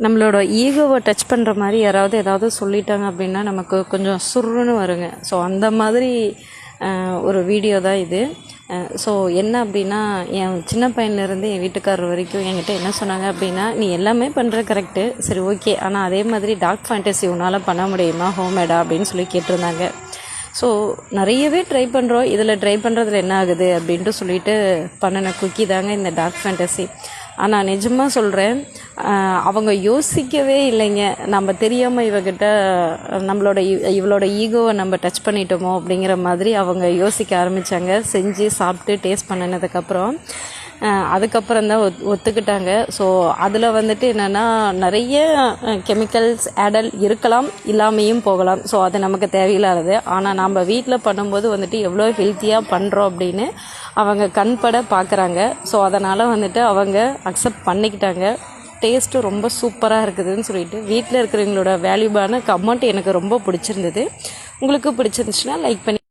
நம்மளோட ஈகோவை டச் பண்ணுற மாதிரி யாராவது ஏதாவது சொல்லிட்டாங்க அப்படின்னா நமக்கு கொஞ்சம் சுருன்னு வருங்க. ஸோ அந்த மாதிரி ஒரு வீடியோ தான் இது. ஸோ என்ன அப்படின்னா, என் சின்ன பையன்லேருந்து என் வீட்டுக்காரர் வரைக்கும் என்கிட்ட என்ன சொன்னாங்க அப்படின்னா, நீ எல்லாமே பண்ணுற கரெக்டு, சரி ஓகே, ஆனால் அதே மாதிரி டார்க் ஃபேண்டசி உன்னால் பண்ண முடியுமா ஹோம்மேடா அப்படின்னு சொல்லி கேட்டிருந்தாங்க. ஸோ நிறையவே ட்ரை பண்ணுறோம், இதில் ட்ரை பண்ணுறதுல என்ன ஆகுது அப்படின்ட்டு சொல்லிட்டு பண்ணின குக்கி தாங்க இந்த டார்க் ஃபேண்டசி. ஆனால் நிஜமாக சொல்கிறேன், அவங்க யோசிக்கவே இல்லைங்க. நம்ம தெரியாமல் இவகிட்ட நம்மளோட இவளோட ஈகோவை நம்ம டச் பண்ணிட்டோமோ அப்படிங்கிற மாதிரி அவங்க யோசிக்க ஆரம்பித்தாங்க. செஞ்சு சாப்பிட்டு டேஸ்ட் பண்ணினதுக்கப்புறம் அதுக்கப்புறம் தான் ஒத்துக்கிட்டாங்க. ஸோ அதில் வந்துட்டு என்னென்னா, நிறைய கெமிக்கல்ஸ் ஆடல் இருக்கலாம், இல்லாமையும் போகலாம். ஸோ அது நமக்கு தேவையில்லாதது. ஆனால் நம்ம வீட்டில் பண்ணும்போது வந்துட்டு எவ்வளோ ஹெல்த்தியாக பண்ணுறோம் அப்படின்னு அவங்க கண்பட பார்க்குறாங்க. ஸோ அதனால் வந்துட்டு அவங்க அக்செப்ட் பண்ணிக்கிட்டாங்க. டேஸ்ட்டு ரொம்ப சூப்பராக இருக்குதுன்னு சொல்லிட்டு வீட்டில் இருக்கிறவங்களோட வேல்யூபான கமெண்ட் எனக்கு ரொம்ப பிடிச்சிருந்தது. உங்களுக்கு பிடிச்சிருந்துச்சுன்னா லைக் பண்ணி